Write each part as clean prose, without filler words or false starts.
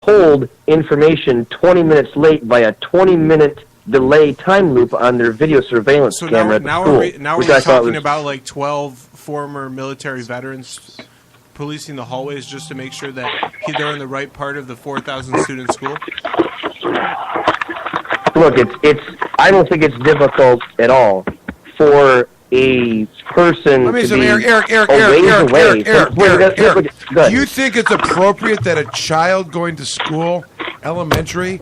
hold information 20 minutes late by a 20-minute delay time loop on their video surveillance camera at the school. Now we're talking about like 12 former military veterans policing the hallways just to make sure that they're in the right part of the 4,000 student school? Look, I don't think it's difficult at all for a person to be Eric, do you think it's appropriate that a child going to school, elementary,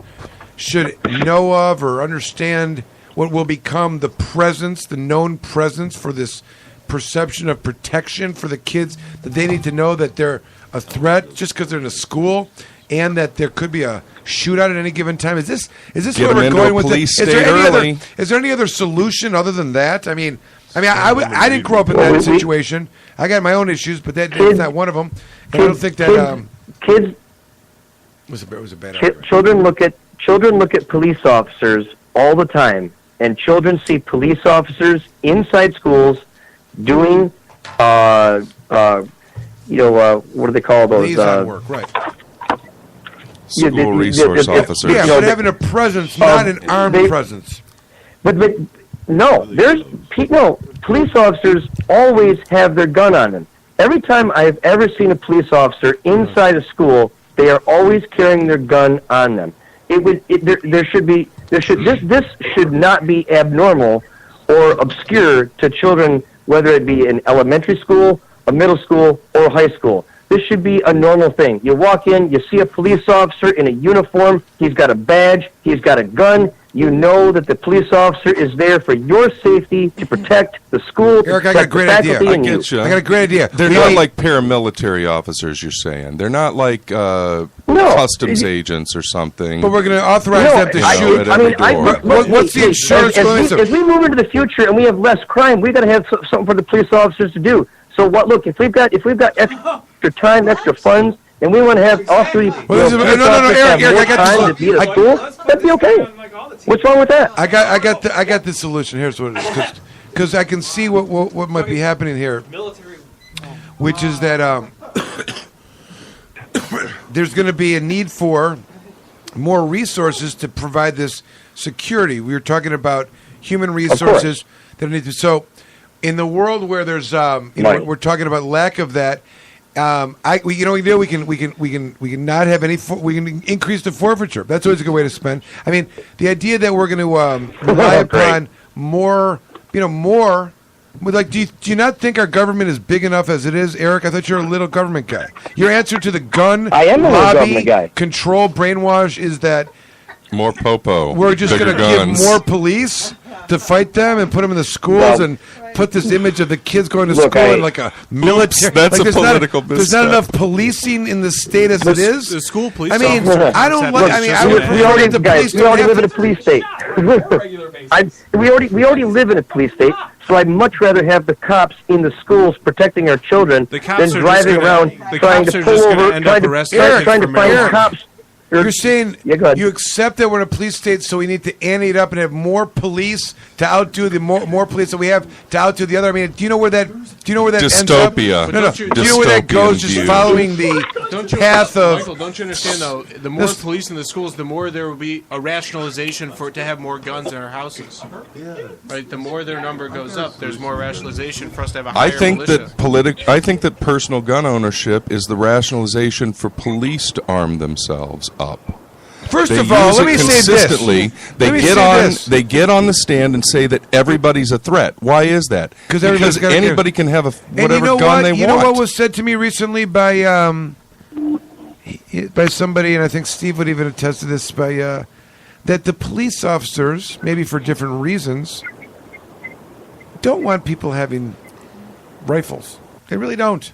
should know of or understand what will become the known presence for this perception of protection for the kids, that they need to know that they're a threat just because they're in a school, and that there could be a shootout at any given time? Is this where we're going with this? Is there any other solution other than that? I mean, I didn't grow up in that situation. I got my own issues, but that's not one of them. And I don't think that kids was a bad idea. Children look at police officers all the time, and children see police officers inside schools doing, what do they call those? Liaison work, right? School resource officers. Yeah, but having a presence, not an armed presence. But no, police officers always have their gun on them. Every time I've ever seen a police officer inside a school, they are always carrying their gun on them. This should not be abnormal or obscure to children, whether it be in elementary school, a middle school, or high school. This should be a normal thing. You walk in, you see a police officer in a uniform, he's got a badge, he's got a gun. You know that the police officer is there for your safety, to protect the school, Eric, I got a great idea. I get you. I got a great idea. They're not like paramilitary officers, you're saying. They're not like customs agents or something. But we're going to authorize them to shoot at every door. What's the insurance going to? As we move into the future and we have less crime, we've got to have something for the police officers to do. So look, if we've got extra time, extra funds, and we want to have all three. Eric, I got this. That'd be okay. What's wrong with that? I got the solution. Here's what it is, because I can see what might be happening here, which is that there's going to be a need for more resources to provide this security. We were talking about human resources that need to. So, in the world where there's, we're talking about lack of that. We can not have any. We can increase the forfeiture. That's always a good way to spend. I mean, the idea that we're going to rely upon more. Like, do you not think our government is big enough as it is, Eric? I thought you were a little government guy. Your answer to the gun lobby control brainwash is that more popo. We're just going to give more police to fight them and put them in the schools and put this image of the kids going to school in like a military. That's a political business. There's not enough policing in the state as it is. The school police. I mean, I don't like. I mean, I would prefer the police. We already live in a police state. We already live in a police state. So I'd much rather have the cops in the schools protecting our children than driving around trying to pull over, trying to find cops. You're saying you accept that we're in a police state, so we need to ante it up and have more police to outdo the more police that we have to outdo the other. I mean, do you know where that dystopia? Ends up? No. Do you know where that goes? Just following the path of. Michael, don't you understand though? The more police in the schools, the more there will be a rationalization for it to have more guns in our houses. Yeah. Right. The more their number goes up, there's more rationalization for us to have a higher militia. I think that personal gun ownership is the rationalization for police to arm themselves up. First of all, let me say this. They get on the stand and say that everybody's a threat. Why is that? Because anybody can have whatever gun they want. You know what was said to me recently by somebody, and I think Steve would even attest to this, that the police officers, maybe for different reasons, don't want people having rifles. They really don't.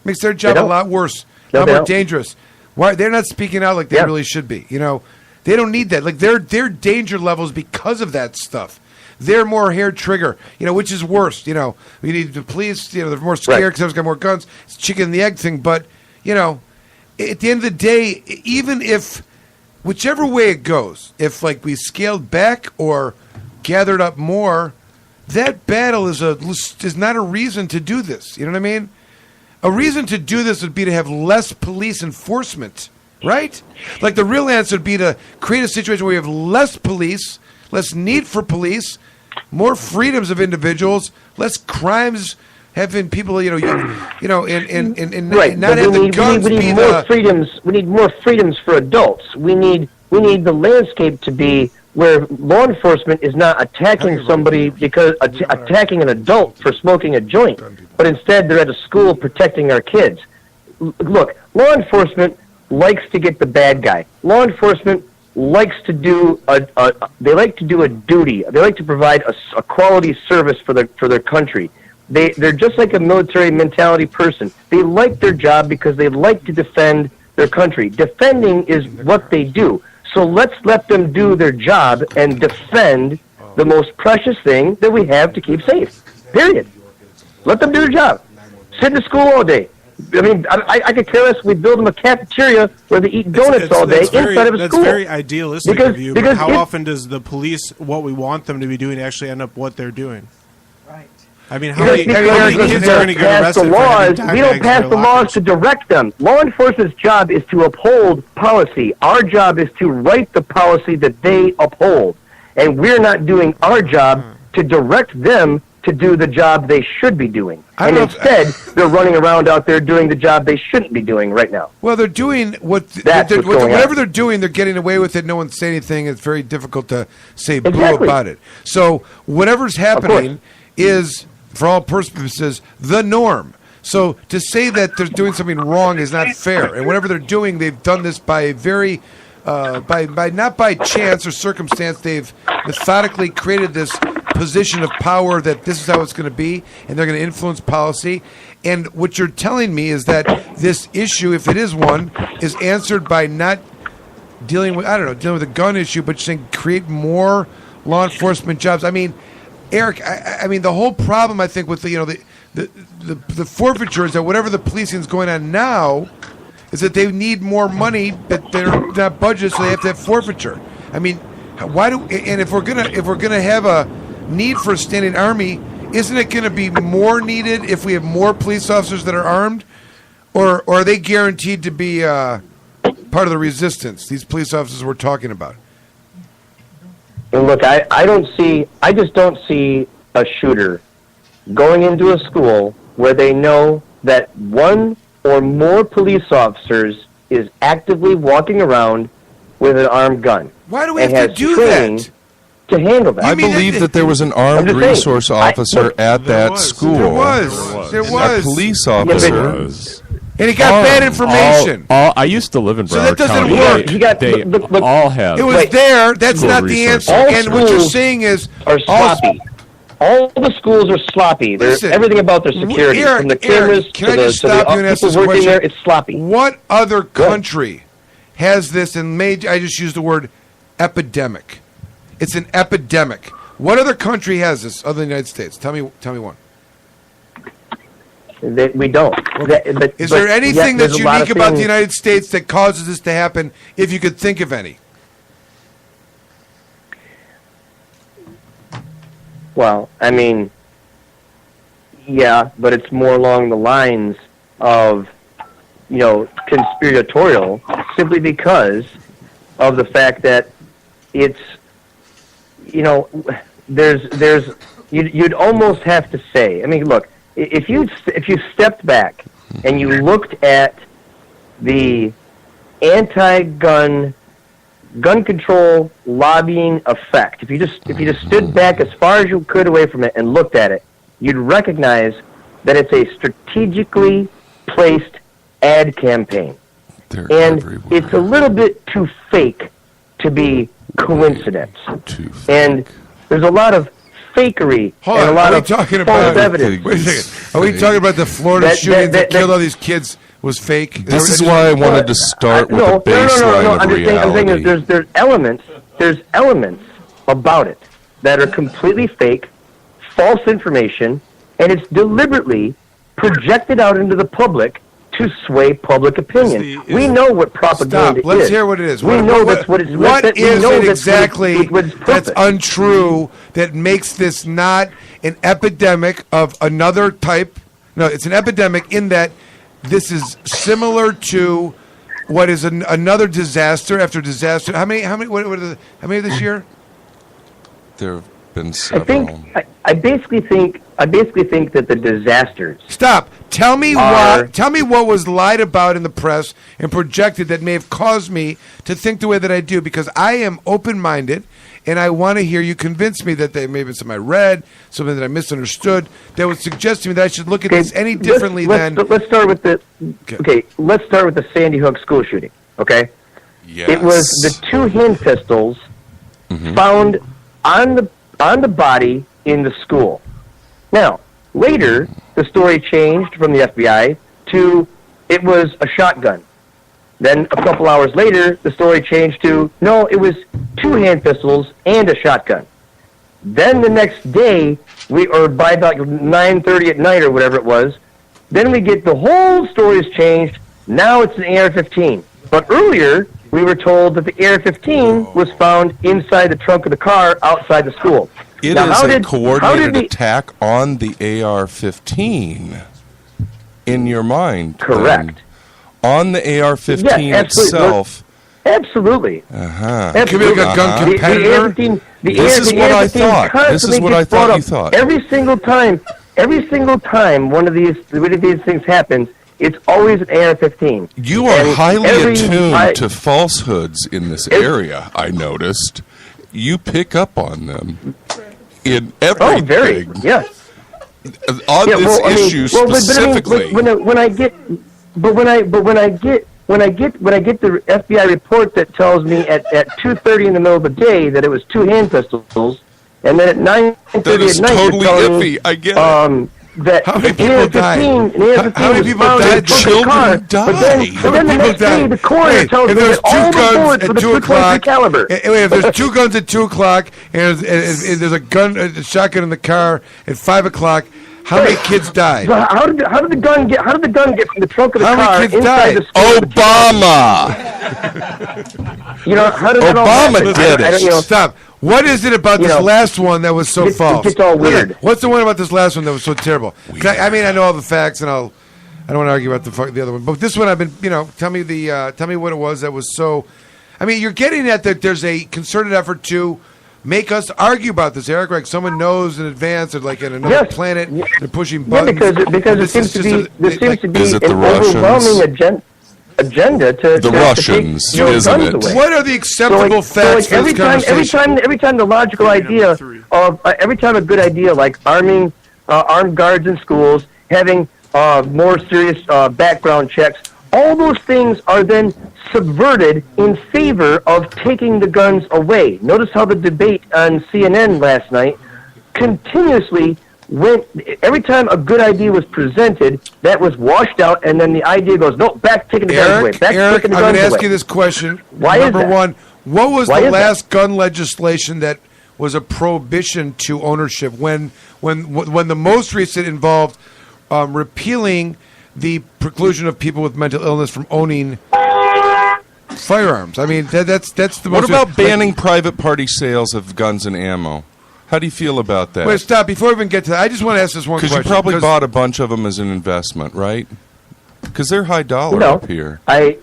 Makes their job a lot worse, a lot more dangerous. Why they're not speaking out like they really should be? You know, they don't need that. Like their danger levels because of that stuff. They're more hair trigger. You know, which is worse? You know, we need the police. You know, they're more scared because they've got more guns. It's chicken and the egg thing. But you know, at the end of the day, even if whichever way it goes, if like we scaled back or gathered up more, that battle is not a reason to do this. You know what I mean? A reason to do this would be to have less police enforcement right? Like the real answer would be to create a situation where we have less police, less need for police, more freedoms of individuals, less crimes. Having people, and right. not have the guns we need be more freedoms. We need more freedoms for adults. We need the landscape to be where law enforcement is not attacking somebody because attacking an adult for smoking a joint, but instead they're at a school protecting our kids. Look, law enforcement likes to get the bad guy. Law enforcement likes to do a duty. They like to provide a quality service for their country. They're just like a military mentality person. They like their job because they like to defend their country. Defending is what they do. So let's let them do their job and defend the most precious thing that we have to keep safe. Period. Let them do their job. Sit in the school all day. I mean, I could care less. We build them a cafeteria where they eat donuts all day inside of a school. That's very idealistic of you, but how often does the police, what we want them to be doing, actually end up what they're doing? I mean, how many kids are going to get arrested for having dime we don't pass the laws to direct them. Law enforcement's job is to uphold policy. Our job is to write the policy that they uphold. And we're not doing our job to direct them to do the job they should be doing. And instead, they're running around out there doing the job they shouldn't be doing right now. Well, they're doing whatever they're doing, they're getting away with it. No one's saying anything. It's very difficult to say boo about it. So whatever's happening is, for all purposes, the norm. So to say that they're doing something wrong is not fair. And whatever they're doing, they've done this by a very, by not by chance or circumstance. They've methodically created this position of power that this is how it's going to be, and they're going to influence policy. And what you're telling me is that this issue, if it is one, is answered by not dealing with the gun issue, but saying create more law enforcement jobs. I mean, Eric, I mean, the whole problem, I think, with the forfeiture is that whatever the policing is going on now is that they need more money, but they're not budgeted, so they have to have forfeiture. I mean, if we're gonna have a need for a standing army, isn't it going to be more needed if we have more police officers that are armed, or are they guaranteed to be part of the resistance? These police officers we're talking about. And look, I just don't see a shooter going into a school where they know that one or more police officers is actively walking around with an armed gun. Why do we have to do that? To handle that. I believe that there was an armed resource officer at that school. There was. A police officer. And he got bad information. I used to live in Broward County. So that doesn't work. They all have. It was there. That's not the answer. And what you're saying is are sloppy. All the schools are sloppy. Everything about their security, from the cameras to the people working there, it's sloppy. What other country has this? And I just used the word epidemic. It's an epidemic. What other country has this other than the United States? Tell me one. We don't. Is there anything that's unique about the United States that causes this to happen, if you could think of any? Well, I mean, yeah, but it's more along the lines of, conspiratorial, simply because of the fact that it's, you'd almost have to say, I mean, look, if you stepped back and you looked at the anti-gun gun control lobbying effect, if you just stood back as far as you could away from it and looked at it, you'd recognize that it's a strategically placed ad campaign. It's a little bit too fake to be coincidence. And there's a lot of fakery and a lot of false evidence. Wait a second. Are we talking about the Florida shooting that killed all these kids was fake? This is why I wanted to start with the baseline of reality. I'm saying there's elements about it that are completely fake, false information, and it's deliberately projected out into the public to sway public opinion. We know what propaganda is. Let's hear what it is. We know that's what it's. What is it exactly that's untrue that makes this not an epidemic of another type? No, it's an epidemic in that this is similar to what is another disaster after disaster. How many this year? There have been several. I basically think that the disasters. Stop. Tell me what was lied about in the press and projected that may have caused me to think the way that I do, because I am open-minded and I want to hear you convince me that there may be something I read, something that I misunderstood that would suggest to me that I should look at this any differently than. Let's start with the. Okay, let's start with the Sandy Hook school shooting. Okay. Yes. It was the 2 hand pistols found on the body in the school. Now, later, the story changed from the FBI to it was a shotgun. Then a couple hours later, the story changed to, no, it was 2 hand pistols and a shotgun. Then the next day, or by about 9:30 at night or whatever it was, then we get the whole story's changed. Now it's an AR-15. But earlier, we were told that the AR-15 was found inside the trunk of the car outside the school. It is a coordinated attack on the AR-15 in your mind. Correct. On the AR-15 itself. Absolutely. Can we look at gun competitor? This is what I thought. This is what I thought you thought. Every single time one of these things happens, it's always an AR-15. You are highly attuned to falsehoods in this area, I noticed. You pick up on them in everything. Oh, very, yes. On this issue specifically. When I get the FBI report that tells me at 2:30 in the middle of the day that it was 2 hand pistols, and then at 9:30 at night totally iffy. I get it. That how many people died? How many people died? Children died. But then the next day, the coroner tells me that all the bullets were the 223 caliber. Wait, if there's 2 guns at 2 o'clock and there's a shotgun in the car at 5 o'clock, how many kids died? So how did the gun get from the trunk of the car many kids inside died? the school? Obama. How did Obama did it. Stop. What is it about this last one that was so false? It's all weird. What's the one about this last one that was so terrible? I mean, I know all the facts, and I don't want to argue about the other one. But this one, I've been, tell me what it was that was so. I mean, you're getting at that. There's a concerted effort to make us argue about this, Eric. Like someone knows in advance, or like in another planet, they're pushing buttons. Yeah, because there seems to be an overwhelming agenda to the Russians, isn't it? Away. What are the acceptable facts for this conversation? Every time the logical idea of every time a good idea like armed guards in schools, having more serious background checks, all those things are then subverted in favor of taking the guns away. Notice how the debate on CNN last night continuously went. Every time a good idea was presented, that was washed out, and then the idea goes, no, back taking the guns away. Eric, I'm going to ask you this question. Why Number is that? one, what was the last gun legislation that was a prohibition to ownership? When the most recent involved repealing the preclusion of people with mental illness from owning firearms. I mean, that's the most. What about banning private party sales of guns and ammo? How do you feel about that? Wait, stop. Before we even get to that, I just want to ask this one question. Because you probably bought a bunch of them as an investment, right? Because they're high dollar up here. But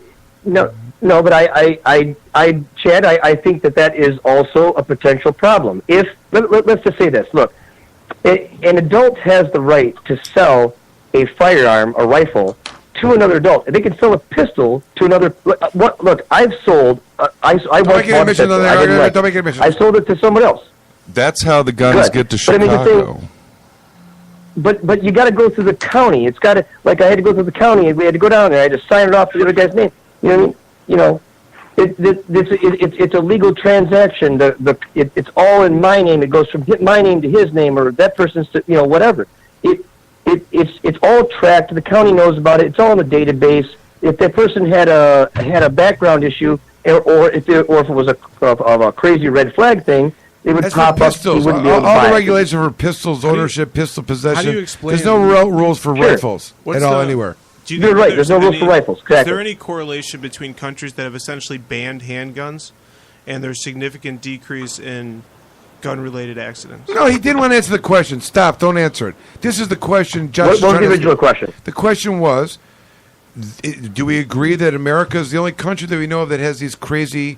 Chad, I think that is also a potential problem. Let's just say this. Look, an adult has the right to sell a firearm, a rifle, to another adult. They can sell a pistol to another. Look, I've sold. I sold it to someone else. That's how the guns get to Chicago. But you got to go through the county. It's got to, like, I had to go through the county, and we had to go down there. I had to sign it off to the other guy's name. It's a legal transaction. It's all in my name. It goes from my name to his name, or that person's to, whatever. It's all tracked. The county knows about it. It's all in the database. If that person had a background issue, or if it was a crazy red flag thing, it would pop up. He wouldn't be able to all buy the it. regulations for pistols, ownership, pistol possession. How do you explain? There's no rules for rifles at all anywhere. You're right. There's no rules for rifles. Exactly. Is there any correlation between countries that have essentially banned handguns and their significant decrease in gun-related accidents? No, he didn't want to answer the question. Stop. Don't answer it. This is the question. What was the original question? The question was, do we agree that America is the only country that we know of that has these crazy